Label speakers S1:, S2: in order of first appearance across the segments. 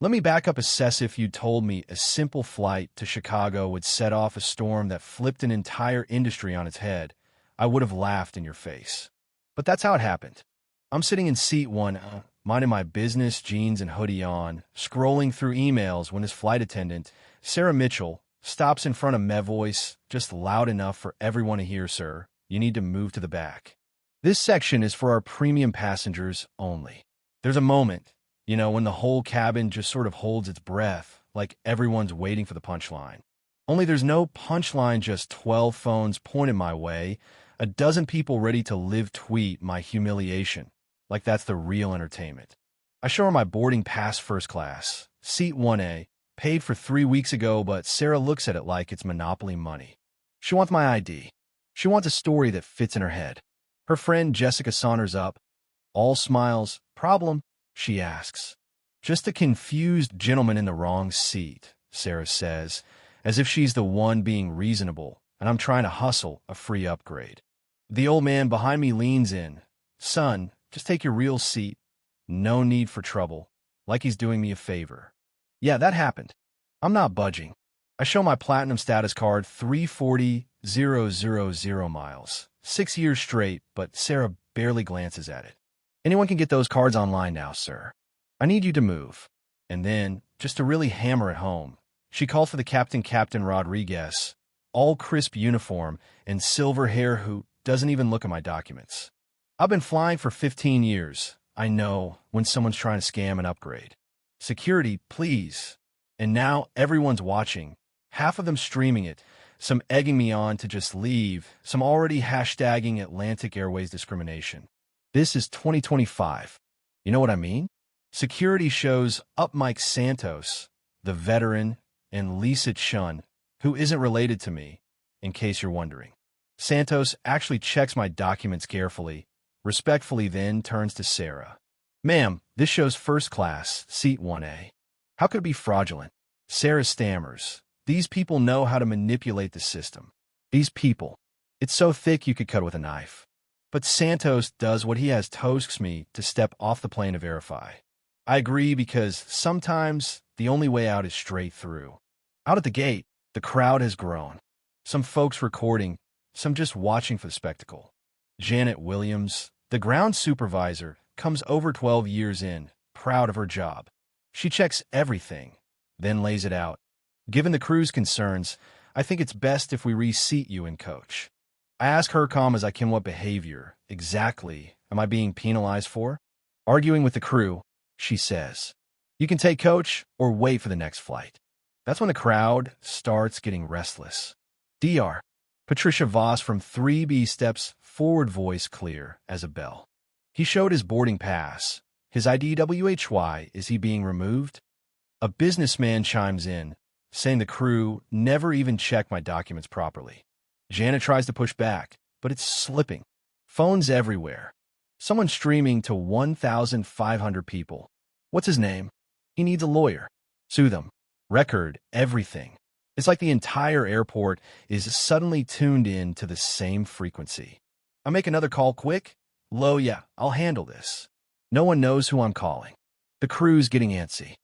S1: Let me back up. Assess if you told me a simple flight to Chicago would set off a storm that flipped an entire industry on its head. I would have laughed in your face. But that's how it happened. I'm sitting in seat one, minding my business, jeans and hoodie on, scrolling through emails when this flight attendant, Sarah Mitchell, stops in front of me, voice just loud enough for everyone to hear. Sir, you need to move to the back. This section is for our premium passengers only. There's a moment, when the whole cabin just sort of holds its breath, like everyone's waiting for the punchline. Only there's no punchline, just 12 phones pointed my way, a dozen people ready to live tweet my humiliation, like that's the real entertainment. I show her my boarding pass, first class, seat 1A, paid for 3 weeks ago, but Sarah looks at it like it's Monopoly money. She wants my ID. She wants a story that fits in her head. Her friend Jessica saunters up, all smiles. Problem? She asks. Just a confused gentleman in the wrong seat, Sarah says, as if she's the one being reasonable, and I'm trying to hustle a free upgrade. The old man behind me leans in. Son, just take your real seat. No need for trouble. Like he's doing me a favor. Yeah, that happened. I'm not budging. I show my platinum status card, 340,000 miles. 6 years straight, but Sarah barely glances at it. Anyone can get those cards online now, sir. I need you to move. And then, just to really hammer it home, she called for the Captain Rodriguez, all crisp uniform and silver hair, who doesn't even look at my documents. I've been flying for 15 years. I know when someone's trying to scam an upgrade. Security, please. And now everyone's watching, half of them streaming it, some egging me on to just leave, some already hashtagging Atlantic Airways discrimination. This is 2025. You know what I mean? Security shows up Mike Santos, the veteran, and Lisa Chun, who isn't related to me, in case you're wondering. Santos actually checks my documents carefully, respectfully, then turns to Sarah. Ma'am, this shows first class, seat 1A. How could it be fraudulent? Sarah stammers. These people know how to manipulate the system. These people. It's so thick you could cut with a knife. But Santos does what he has, toasts me to step off the plane to verify. I agree, because sometimes the only way out is straight through. Out at the gate, the crowd has grown. Some folks recording, some just watching for the spectacle. Janet Williams, the ground supervisor, comes over 12 years in, proud of her job. She checks everything, then lays it out. Given the crew's concerns, I think it's best if we reseat you in coach. I ask her calm as I can, what behavior, exactly, am I being penalized for? Arguing with the crew, she says. You can take coach or wait for the next flight. That's when the crowd starts getting restless. Dr. Patricia Voss from 3B steps forward, voice clear as a bell. He showed his boarding pass. His ID, WHY, is he being removed? A businessman chimes in, saying the crew never even checked my documents properly. Janet tries to push back, but it's slipping. Phones everywhere. Someone streaming to 1,500 people. What's his name? He needs a lawyer. Sue them. Record everything. It's like the entire airport is suddenly tuned in to the same frequency. I make another call quick. Low, yeah, I'll handle this. No one knows who I'm calling. The crew's getting antsy.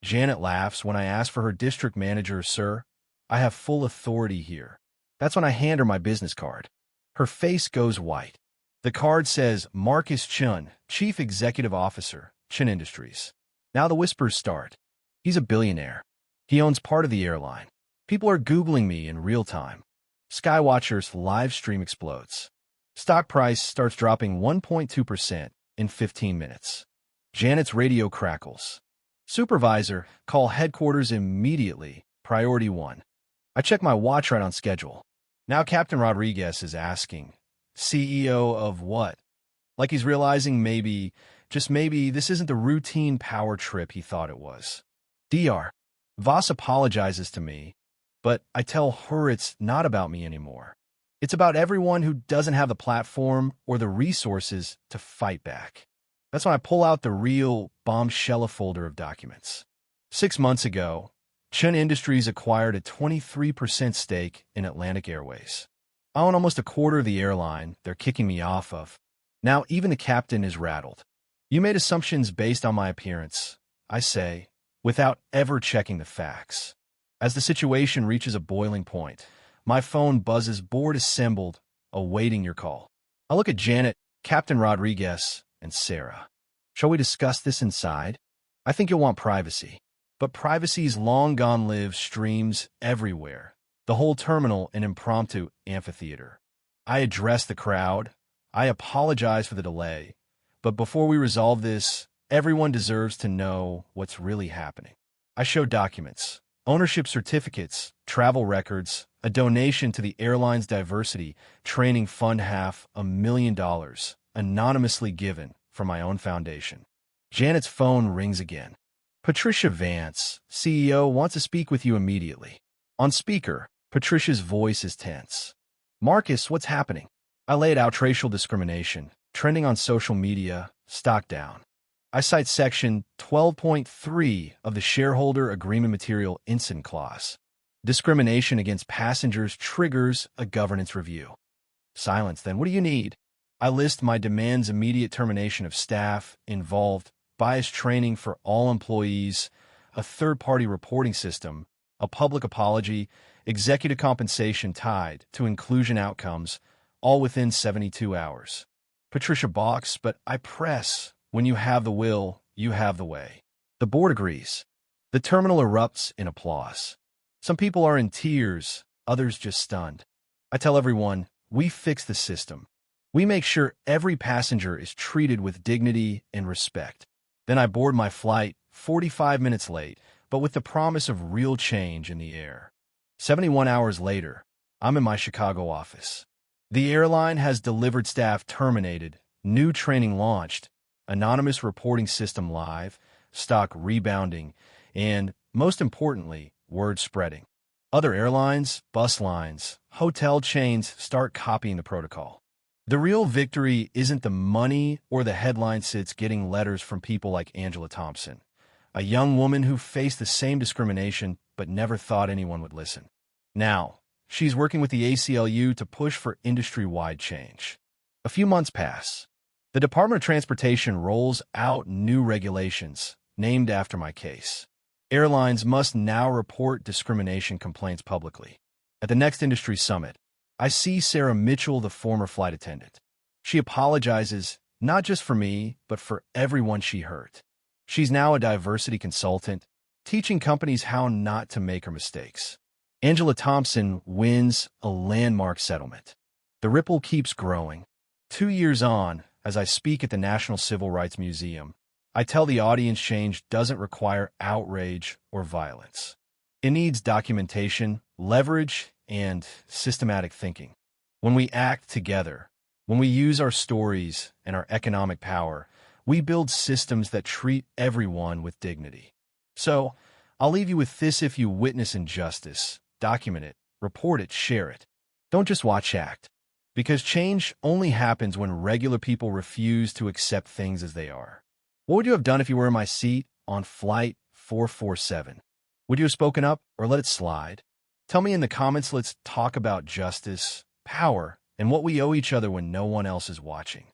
S1: Janet laughs when I ask for her district manager. Sir, I have full authority here. That's when I hand her my business card. Her face goes white. The card says Marcus Chun, Chief Executive Officer, Chun Industries. Now the whispers start. He's a billionaire. He owns part of the airline. People are Googling me in real time. Skywatcher's live stream explodes. Stock price starts dropping 1.2% in 15 minutes. Janet's radio crackles. Supervisor, call headquarters immediately. Priority 1. I check my watch, right on schedule. Now Captain Rodriguez is asking, CEO of what? Like he's realizing maybe, just maybe, this isn't the routine power trip he thought it was. Dr. Voss apologizes to me, but I tell her it's not about me anymore. It's about everyone who doesn't have the platform or the resources to fight back. That's when I pull out the real bombshell folder of documents. 6 months ago, Chun Industries acquired a 23% stake in Atlantic Airways. I own almost a quarter of the airline they're kicking me off of. Now even the captain is rattled. You made assumptions based on my appearance. I say, without ever checking the facts. As the situation reaches a boiling point, my phone buzzes, board assembled, awaiting your call. I look at Janet, Captain Rodriguez, and Sarah. Shall we discuss this inside? I think you'll want privacy. But privacy's long gone live streams everywhere. The whole terminal an impromptu amphitheater. I address the crowd. I apologize for the delay. But before we resolve this, everyone deserves to know what's really happening. I show documents, ownership certificates, travel records, a donation to the airline's diversity training fund, $500,000, anonymously given from my own foundation. Janet's phone rings again. Patricia Vance, CEO, wants to speak with you immediately. On speaker, Patricia's voice is tense. Marcus, what's happening? I lay it out: racial discrimination, trending on social media, stock down. I cite Section 12.3 of the Shareholder Agreement Material Incident Clause. Discrimination against passengers triggers a governance review. Silence, then. What do you need? I list my demands: immediate termination of staff involved, bias training for all employees, a third-party reporting system, a public apology, executive compensation tied to inclusion outcomes, all within 72 hours. Patricia balks, but I press. When you have the will, you have the way. The board agrees. The terminal erupts in applause. Some people are in tears, others just stunned. I tell everyone, we fix the system. We make sure every passenger is treated with dignity and respect. Then I board my flight, 45 minutes late, but with the promise of real change in the air. 71 hours later, I'm in my Chicago office. The airline has delivered, staff terminated, new training launched, anonymous reporting system live, stock rebounding, and, most importantly, word spreading. Other airlines, bus lines, hotel chains start copying the protocol. The real victory isn't the money or the headlines, it's getting letters from people like Angela Thompson, a young woman who faced the same discrimination but never thought anyone would listen. Now, she's working with the ACLU to push for industry-wide change. A few months pass. The Department of Transportation rolls out new regulations named after my case. Airlines must now report discrimination complaints publicly. At the next industry summit, I see Sarah Mitchell, the former flight attendant. She apologizes, not just for me, but for everyone she hurt. She's now a diversity consultant, teaching companies how not to make her mistakes. Angela Thompson wins a landmark settlement. The ripple keeps growing. 2 years on, as I speak at the National Civil Rights Museum, I tell the audience change doesn't require outrage or violence. It needs documentation, leverage, and systematic thinking. When we act together, when we use our stories and our economic power, we build systems that treat everyone with dignity. So, I'll leave you with this: if you witness injustice, document it, report it, share it. Don't just watch, act. Because change only happens when regular people refuse to accept things as they are. What would you have done if you were in my seat on Flight 447? Would you have spoken up or let it slide? Tell me in the comments. Let's talk about justice, power, and what we owe each other when no one else is watching.